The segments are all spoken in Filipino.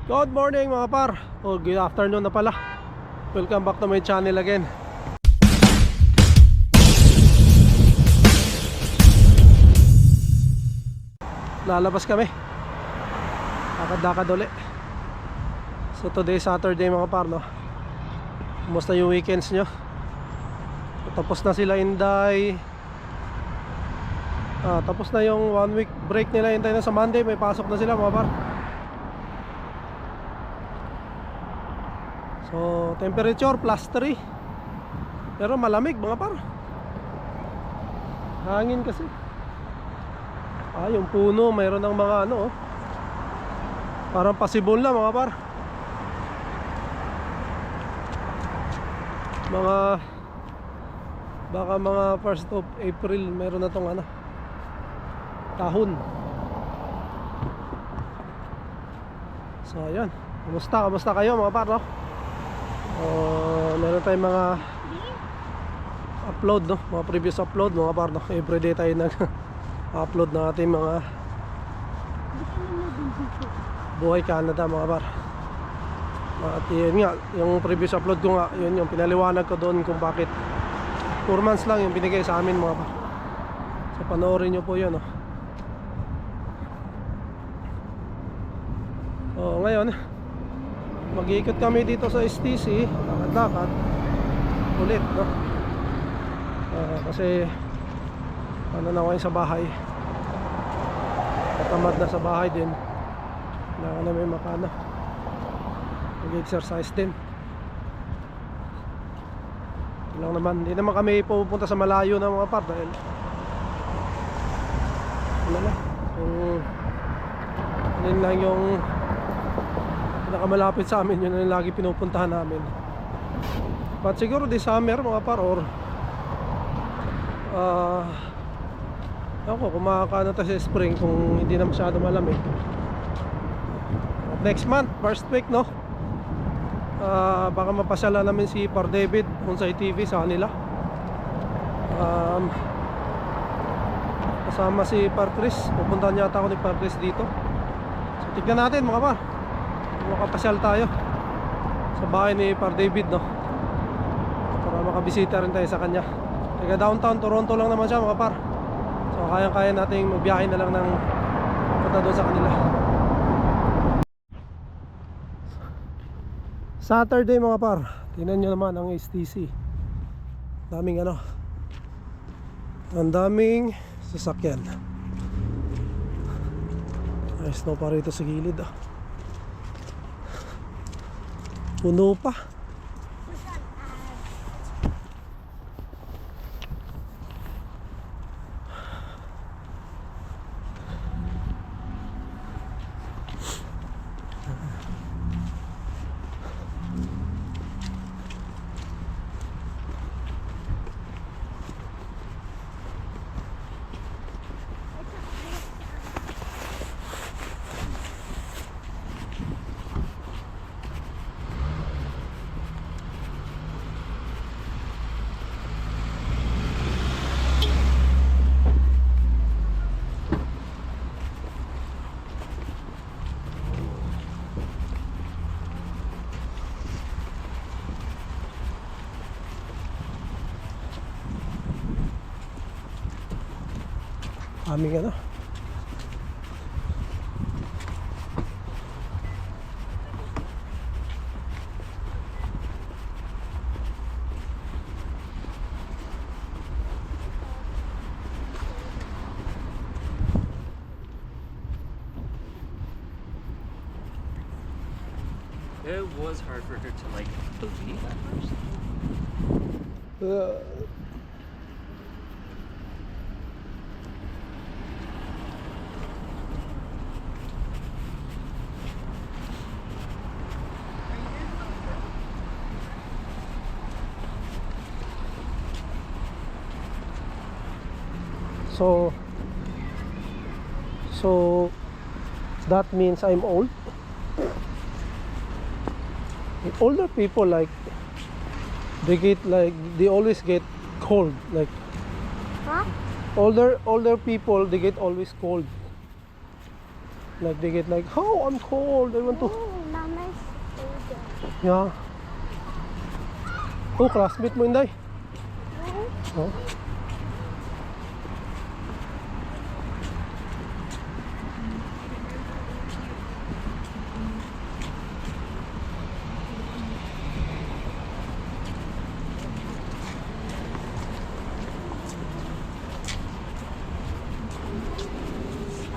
Good morning mga par. Good afternoon na pala. Welcome back to my channel again. Lalabas kami. Lakad-lakad uli. So today Saturday mga par, no? Kumusta yung weekends nyo? Tapos na sila Inday. Tapos na yung 1 week break nila. Hintay na sa Monday, may pasok na sila mga par. So temperature +3. Pero malamig mga par. Hangin kasi. Yung puno mayroon ng mga ano, parang pasibol na mga par. Baka mga 1st of April mayroon na tong ano, tahon. So ayan, kamusta kayo mga par, no? Meron tayong mga upload, no? Mga previous upload mga par, no? Everyday tayo nag-upload ng ating mga buhay Canada mga par. At yun nga, yung previous upload ko nga, yun yung pinaliwanag ko doon kung bakit 4 months lang yung binigay sa amin mga par. So panoorin nyo po yun, no? So ngayon mag-iikot kami dito sa STC, lakad-lakad ulit, no? Kasi ano na kayo sa bahay, katamad na sa bahay din, kailangan na may makana, mag-exercise din. Lang naman, hindi naman kami pupunta sa malayo na mga par, dahil wala na, yun lang yung nakamalapit sa amin, yun ang lagi pinupuntahan namin. But siguro this summer mga par, or ako kung makakano tayo sa spring, kung hindi na masyado malamig, next month, first week, no? Baka mapasyala namin si Par David Unsay TV sa kanila. Kasama si Par Chris, pupuntahan yata ako ni Par Chris dito. So tignan natin mga par, makapasyal tayo sa bahay ni Par David, no? Para makabisita rin tayo sa kanya. Taga downtown Toronto lang naman siya mga par. So kayang-kaya nating magbiyahe na lang ng punta doon sa kanila. Saturday mga par, tingnan nyo naman ang STC. Daming ano, ang daming sasakyan. May snow pa rito sa gilid, puno pa. Aming ano, it was hard for her to like believe at first. So that means I'm old. Older people, like they always get cold, like Huh? older people, they get always cold, like they get like, oh, I'm cold, I want to. Oh, now Yeah. Oh, classmate mo, Inday. Oh.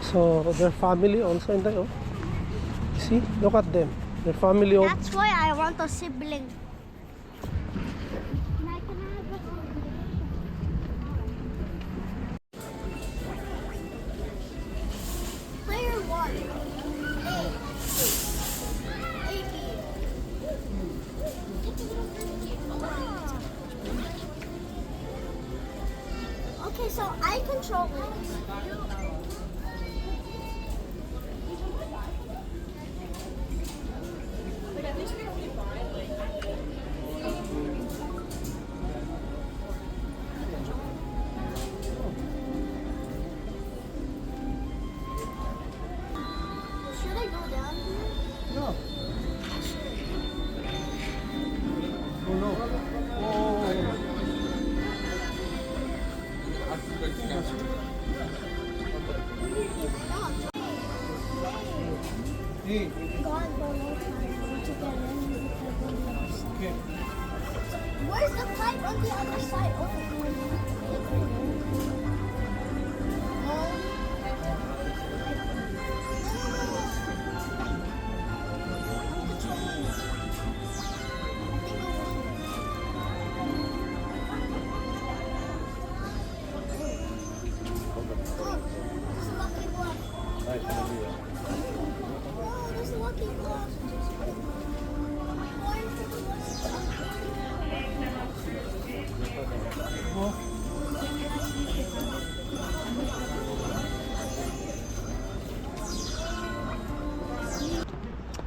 So their family also in there. Oh. See, look at them. Their family. Of That's why I want a sibling. Player 1. Okay, so I control it. Should I go down here? no. Oh no. Oh. Hey. God, but no time to get in because on the other side. Okay. Where's the pipe on the other side? Oh. There's a lucky block.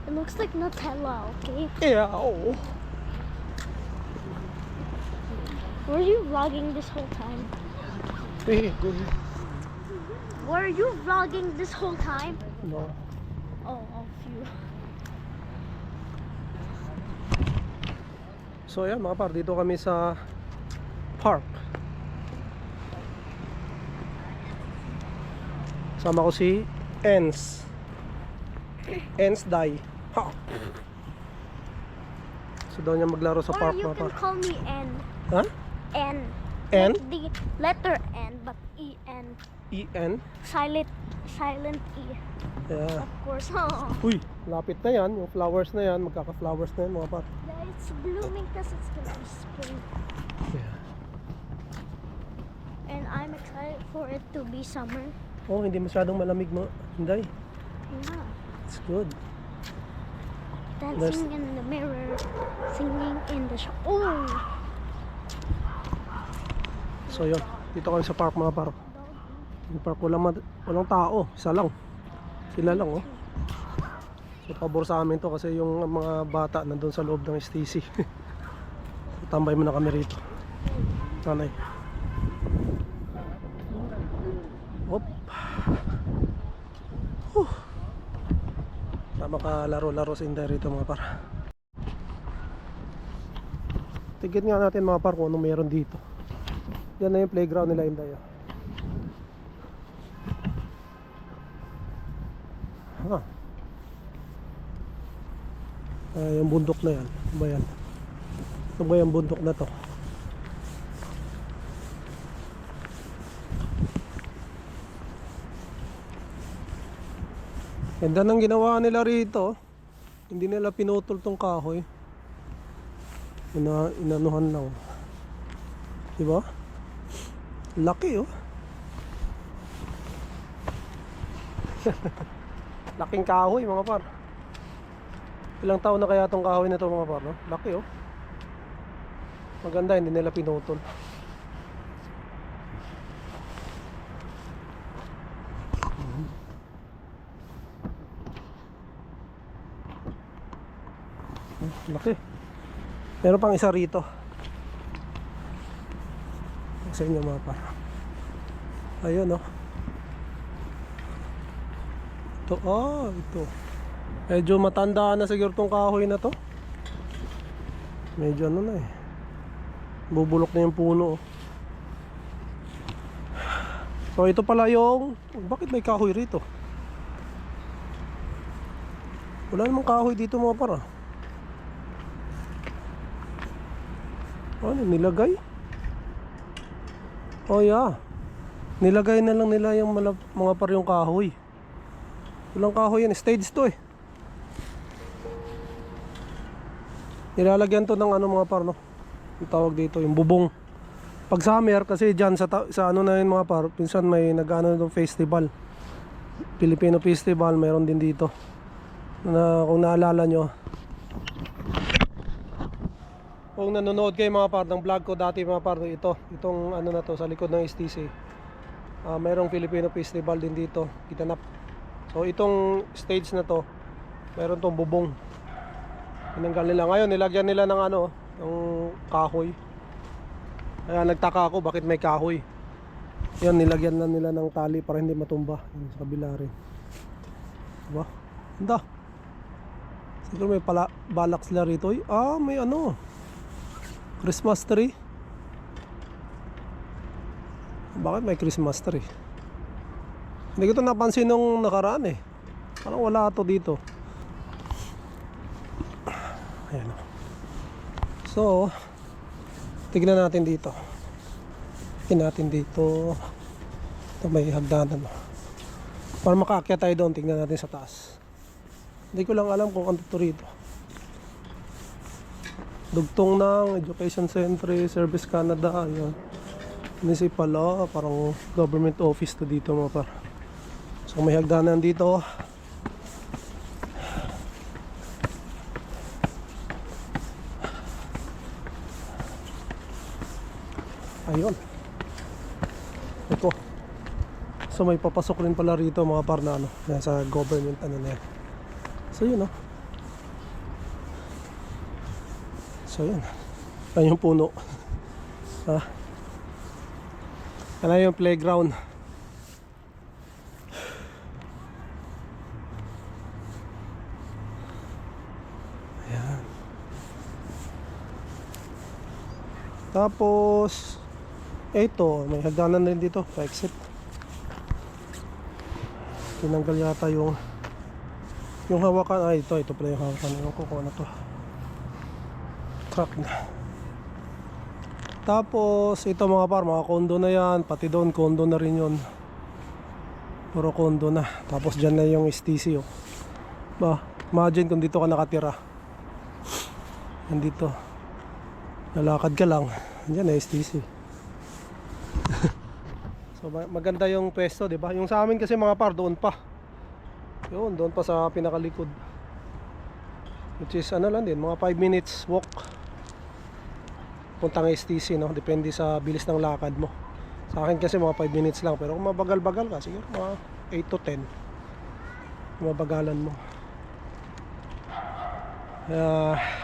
It looks like Nutella, okay? Yeah. Oh. Were you vlogging this whole time? Hey, go ahead. Were you vlogging this whole time? No. Oh, phew. So yan mga par, dito kami sa park. Sama ko si Ens. Ens Dai. Ha. So daw niya maglaro sa Or park you mga can par. call me N. Ha? N. N? Like the letter N, but E-N. E-N? Silent E. Yeah. Of course. Oh. Uy, lapit na yan. Yung flowers na yan, magkaka-flowers na yan mga par. It's blooming because it's gonna be spring. Yeah. And I'm excited for it to be summer. Oh, hindi masyadong malamig mo. Hindi. Yeah. It's good. Dancing in the mirror, singing in the show. Oh! So yun, dito kami sa park mga par. Yung park walang tao, isa lang. Sila lang oh. So pabor sa amin to kasi yung mga bata nandun sa loob ng STC. So, tambay muna kami rito. Nanay. Hop. Makalaro-laro sa Inday rito mga par. Tigit nga natin mga par kung anong meron dito. Yan na yung playground nila Inday. Yung bundok na yan. Ano ba yan? Ano ba yung bundok na to? Ganda ng ginawa nila rito. Hindi nila pinutol tong kahoy. Inanuhan lang. Diba? Laki oh. Laking kahoy mga par. Ilang taon na kaya tong kahoy na to mga par, no? Laki oh. Maganda, hindi nila pinutol. Laki. Meron pang isa rito. Sa inyo mga par. Ayun oh. Ito, ito. Medyo matanda na siguro tong kahoy na to. Medyo ano na eh. Bubulok na yung puno. So ito pala yung... Bakit may kahoy rito? Wala namang kahoy dito mga par ah. Ano, nilagay? Oh yeah. Nilagay na lang nila yung mga par yung kahoy. Walang kahoy yan, stage to eh. Nilalagyan to ng ano mga par no. Yung tawag dito, yung bubong. Pag summer kasi dyan sa ano na yun mga par, pinsan may nag-ano ng festival. Filipino festival, mayroon din dito. Na kung naalala nyo, kung nanonood kayo mga par ng vlog ko dati mga par, itong ano na to sa likod ng STC, mayroong Filipino festival din dito, Kitanap. So itong stage na to, mayroon tong bubong. Tinanggal nila ngayon, nilagyan nila ng ano, ng kahoy. Kaya nagtaka ako bakit may kahoy. Yan, nilagyan na nila ng tali para hindi matumba. Yan, sa kabila rin. Diba? Handa. Siguro may balak sila rito. May ano, Christmas tree. Bakit may Christmas tree? Hindi ko ito napansin nung nakaraan eh. Parang wala ito dito. Ayan o. So tignan natin dito. Tignan natin dito. Ito may hagdanan. Para makaakyat tayo doon, tignan natin sa taas. Hindi ko lang alam kung ano ito rito. Dugtong ng Education Centre, Service Canada. Ayan. Municipal, parang government office to dito mga par. So may hagdanan dito. Ayun. Ito. So may papasok rin pala rito mga par na ano, nasa government ano na yan. So yun So yun. Ayun yung puno. Ano yung playground. Ayan. Tapos ito, may hagdanan rin dito pa-exit. Tinanggal yata yung hawakan. Ito pala yung hawakan. Ewan ko kung ano to. Truck na. Tapos ito mga par, mga condo na yan. Pati doon condo na rin yun. Puro condo na. Tapos dyan na yung STC imagine kung dito ka nakatira. Nandito lalakad ka lang, dyan na STC. So maganda yung pwesto, di ba? Yung sa amin kasi mga par, doon pa. Doon pa sa pinakalikod. Which is ano lang din, mga 5 minutes walk. Puntang STC, no? Depende sa bilis ng lakad mo. Sa akin kasi mga 5 minutes lang. Pero kung mabagal-bagal ka, siguro mga 8 to 10. Mabagalan mo.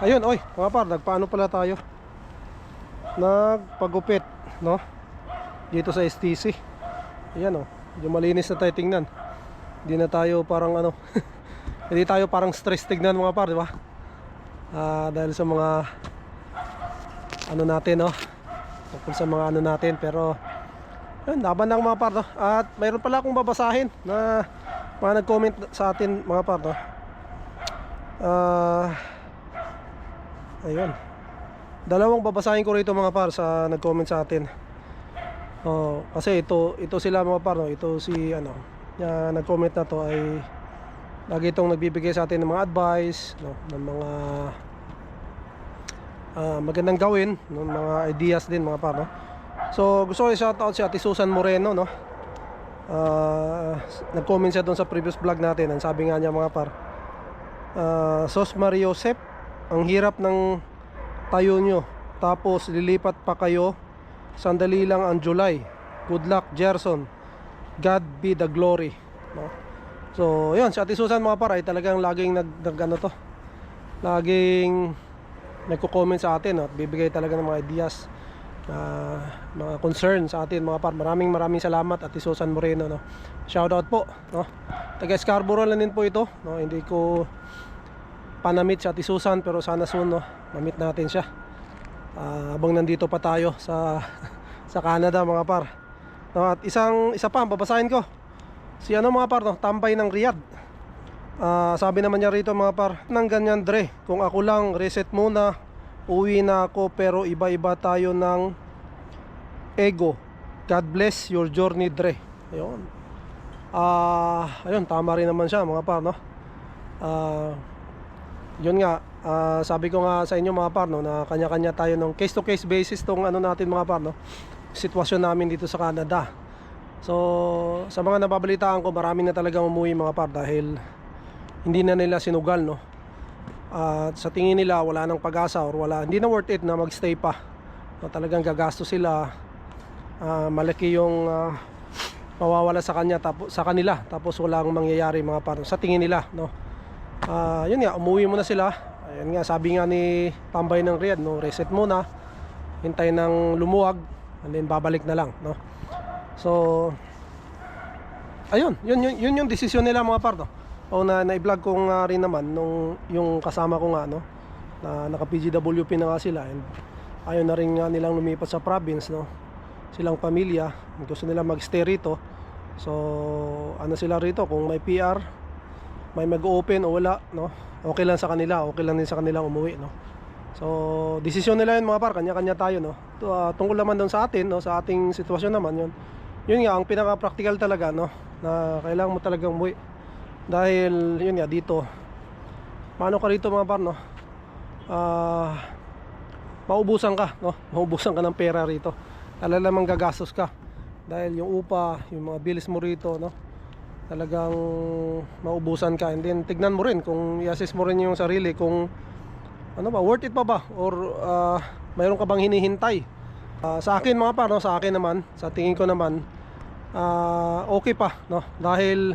Ayun, mga par, nagpaano pala tayo? Nagpagupit, no? Dito sa STC. Ayan yung malinis na tayo tingnan. Hindi na tayo parang ano hindi tayo parang stress tignan mga par, di ba? Dahil sa mga ano natin, tungkol sa mga ano natin. Pero yun, laban ng mga par, no? At mayroon pala akong babasahin na mga nag-comment sa atin mga par, no? Ayun, dalawang babasahin ko rito mga par sa nag-comment sa atin. Kasi ito sila mga par, no? Ito si nag-comment na to ay lagi itong nagbibigay sa atin ng mga advice, no? Ng mga magandang gawin, no? Mga ideas din mga par, no? So gusto ko i-shoutout si Ate Susan Moreno, no? Nag-comment siya doon sa previous vlog natin. Ang sabi nga niya mga par, Sos Mario Sep, ang hirap ng tayo nyo, tapos lilipat pa kayo. Sandali lang ang July. Good luck, Gerson. God be the glory, no? So yun, si Ate Susan mga par ay talagang laging laging nagko-comment sa atin, no? At bibigay talaga ng mga ideas, mga concern sa atin mga par. Maraming salamat Ate Susan Moreno, no? Shout out po, no? Taga Scarborough lang din po ito, no? Hindi ko panamit si Ate Susan, pero sana soon, no, mamit natin siya. Habang nandito pa tayo sa sa Canada, mga par. No, at isa pa babasahin ko. Si ano, mga par, no, tambay ng Riyadh. Sabi naman niya rito, mga par, nang ganyan Dre, kung ako lang, reset muna, uwi na ako, pero iba-iba tayo ng ego. God bless your journey, Dre. Ayun. Ayun, tama rin naman siya, mga par, no. Yun nga, sabi ko nga sa inyo, mga par, no, na kanya-kanya tayo ng case to case basis tong ano natin, mga par, no, sitwasyon namin dito sa Canada. So sa mga nababalitaan ko, marami na talagang umuwi, mga par, dahil hindi na nila sinugal, no. At sa tingin nila wala nang pag-asa, or hindi na worth it na magstay pa, no, talagang gagastos sila. Malaki yung mawawala sa kanila, tapos walang mangyayari, mga par, sa tingin nila, no. Yun nga, umuwi muna sila. Ayun nga, sabi nga ni tambay ng Riyadh, no, reset muna, hintay ng lumuwag, and then babalik na lang, no. So ayun, yun yung desisyon nila, mga par, no. O na-vlog ko nga rin naman nung yung kasama ko nga, no, na naka PGWP na nga sila, and ayun na rin nga nilang lumipat sa province, no. Silang pamilya, gusto nila magstay rito. So ano sila rito, kung may PR, may mag-open o wala, no, okay lang sa kanila, okay lang din sa kanilang umuwi, no. So desisyon nila yun, mga par, kanya-kanya tayo, no. Tungkol naman doon sa atin, no, sa ating sitwasyon naman, yun nga ang pinaka-practical talaga, no, na kailangan mo talagang umuwi. Dahil yun nga, dito paano ka rito, mga par, no, maubusan ka, no, maubusan ka ng pera rito. Talagang gagastos ka, dahil yung upa, yung mga bills mo rito, no, talagang maubusan ka. And then tignan mo rin, kung i-assess mo rin yung sarili, kung ano ba, worth it pa ba, or mayroon ka bang hinihintay. Sa akin, mga par, no, sa akin naman, sa tingin ko naman, okay pa, no, dahil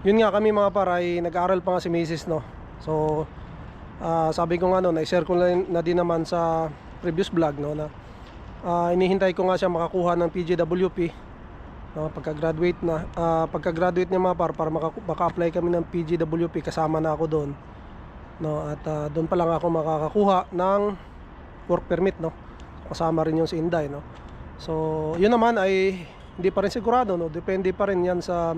yun nga, kami, mga par, ay nag-aaral pa nga si Mrs., no. So sabi ko nga, no, na-share ko na din naman sa previous vlog, no, na inihintay ko nga siya makakuha ng PGWP, no, pagka-graduate niya, mga par, para maka-apply kami ng PGWP, kasama na ako doon, no. At doon pa lang ako makakakuha ng work permit, no, kasama rin yung si Inday, no. So yun naman ay hindi pa rin sigurado, no, depende pa rin yan sa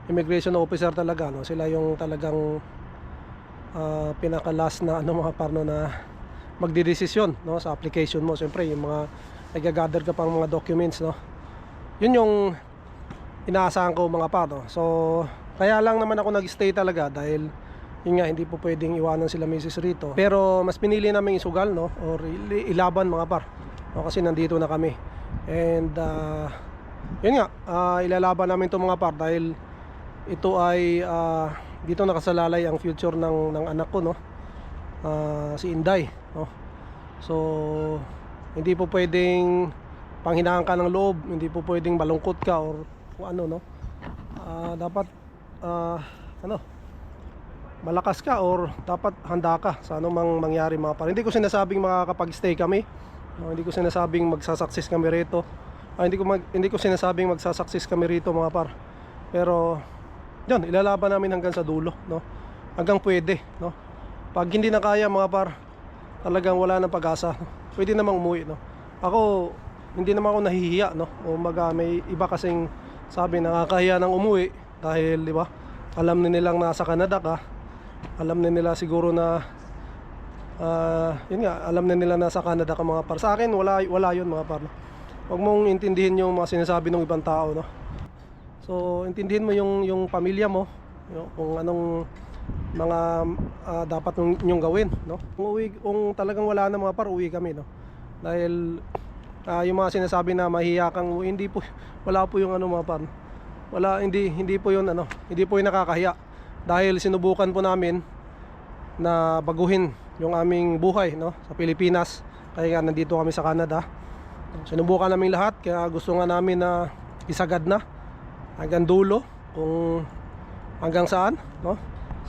immigration officer talaga, no. Sila yung talagang pinaka-last na ano, mga par, no, na magdidesisyon, no, sa application mo. Siyempre yung mga nag-gather ka pang mga documents, no, yun yung inaasahan ko, mga par, no. So kaya lang naman ako nag-stay talaga, dahil yun nga, hindi po pwedeng iwanan sila Mrs. rito. Pero mas pinili namin isugal, no, or ilaban, mga par, no, kasi nandito na kami. And yun nga, ilalaban namin ito, mga par, dahil ito ay dito nakasalalay ang future ng anak ko, no, si Inday, no. So hindi po pwedeng panghinaan ka ng loob, hindi po pwedeng malungkot ka or ano, no. Dapat malakas ka, or dapat handa ka sa anumang mangyari, mga par. Hindi ko sinasabing makakapag-stay kami, no, hindi ko sinasabing magsasucceed kami rito, hindi ko sinasabing magsasucceed kami rito, mga par. Pero yun, ilalaban namin hanggang sa dulo, no, hanggang pwede, no. Pag hindi na kaya, mga par, talagang wala nang pag-asa, no? Pwede namang umuwi, no. Ako, hindi naman ako nahihiya, no. O may iba kasing sabi, nakakahiya nang umuwi, dahil, di ba, alam nilang nasa Canada ka, alam nila siguro na yun nga, alam nila nasa Canada ka, mga par. Sa akin, wala yun, mga par, no? Huwag mong intindihin yung mga sinasabi ng ibang tao, no. So intindihin mo yung pamilya mo, kung anong mga dapat nyong gawin, no. Kung talagang wala na, mga par, uwi kami, no. Dahil yung mga sinasabi na mahihiya kang uwi, wala po yung ano, mga par. Hindi po yun, hindi po yung nakakahiya. Dahil sinubukan po namin na baguhin yung aming buhay, no, sa Pilipinas. Kaya nga nandito kami sa Canada. Sinubukan namin lahat, kaya gusto nga namin na isagad na hanggang dulo, kung hanggang saan, no.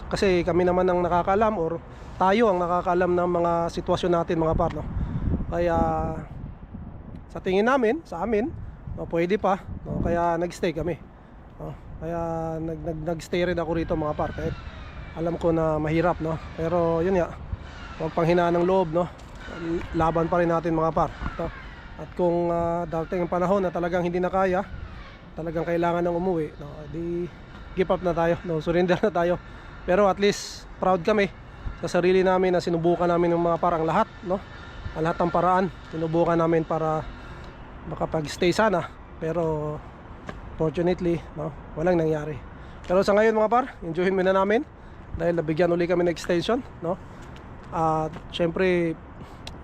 Kasi kami naman ang nakakaalam, or tayo ang nakakaalam ng mga sitwasyon natin, mga par, no. Kaya sa tingin namin, sa amin, no, pwede pa, no, kaya nagstay kami, no. Kaya nagstay rin ako rito, mga par, kahit Alam ko na mahirap, no? Pero yun nga, huwag panghinaan ng loob, no? Laban pa rin natin mga par, no? At kung darating ang panahon na talagang hindi na kaya, talagang kailangan ng umuwi, no? Di give up na tayo, no? Surrender na tayo. Pero at least proud kami sa sarili namin na sinubukan namin ng mga parang lahat, no? Ang lahat ng paraan sinubukan namin para makapag-stay sana. Pero fortunately, no, walang nangyari. Pero sa ngayon mga par, enjoyin muna namin dahil nabigyan uli kami ng extension, no? At syempre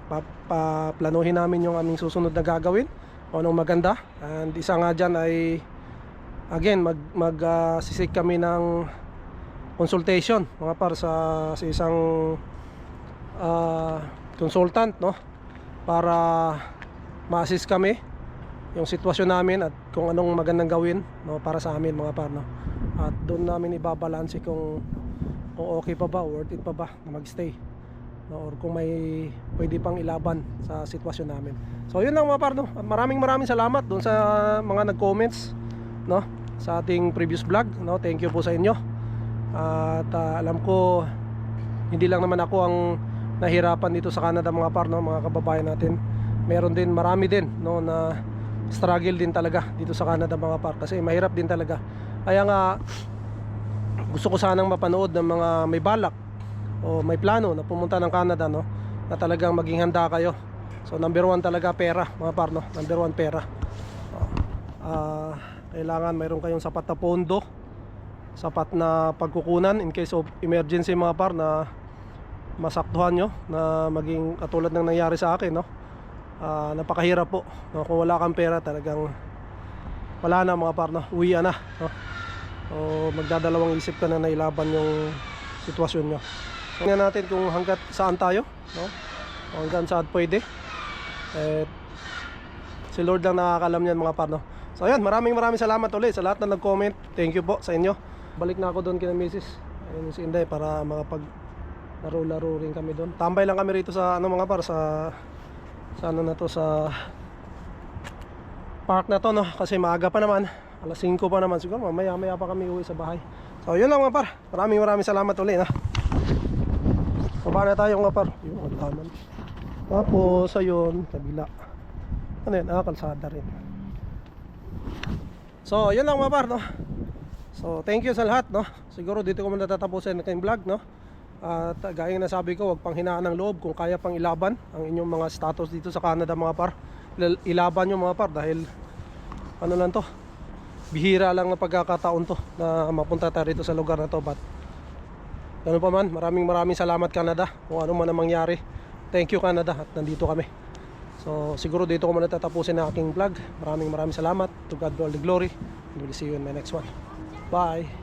paplanuhin namin yung aming susunod na gagawin, kung anong maganda. And isa nga dyan ay again sisik kami ng consultation mga par sa isang consultant, no, para ma-assist kami yung sitwasyon namin at kung anong magandang gawin, no, para sa amin mga par, no. At doon namin ibabalanse kung okay pa ba, worth it pa ba na magstay, no, or kung may pwede pang ilaban sa sitwasyon namin. So yun lang mga par, no. At maraming salamat doon sa mga nag-comments, no, sa ating previous vlog, no. Thank you po sa inyo. At alam ko hindi lang naman ako ang nahirapan dito sa Canada mga par, no, mga kababayan natin. Meron din, marami din, no, na struggle din talaga dito sa Canada mga par, kasi mahirap din talaga. Kaya nga gusto ko sanang mapanood ng mga may balak o may plano na pumunta ng Canada, no, na talagang maging handa kayo. So number one talaga pera mga par, no. Number one pera. Kailangan mayroon kayong sapat na pondo, sapat na pagkukunan in case of emergency mga par, na masaktuhan nyo na maging katulad ng nangyari sa akin, no. Napakahirap po, no? Kung wala kang pera talagang wala na mga par, no. Uwian na, no? O magdadalawang isip ka na nailaban yung sitwasyon nyo. So, tingnan natin kung hanggat saan tayo, no? O hanggang saan pwede. Si Lord lang nakakalam niyan mga par, no? So ayan, maraming salamat ulit sa lahat na nag-comment. Thank you po sa inyo. Balik na ako doon kina Mrs. Ayun si Inday para makapag laro rin kami doon. Tambay lang kami rito sa ano mga par, sa ano na to, sa park na to, no, kasi maaga pa naman, alas 5 pa naman, siguro maya pa kami uwi sa bahay. So yun lang mga par, maraming salamat ulit, ha. Baba na tayo mga par, yung hagdanan. Tapos ayun, kabila ano yun, kalsada rin. So yun lang mga par, no. So thank you sa lahat, no. Siguro dito ko muna tatapusin ang aking vlog, no. At gaya ng nasabi ko, huwag pang hinaan ng loob. Kung kaya pang ilaban ang inyong mga status dito sa Canada mga par, ilaban nyo mga par, dahil ano lang to, bihira lang na pagkakataon to na mapunta tayo rito sa lugar na to. But ano pa man, maraming salamat Canada. Kung ano man ang mangyari, thank you Canada, at nandito kami. So siguro dito ko muna tatapusin ang aking vlog. Maraming salamat. To God be all the glory, and we'll see you in my next one. Bye.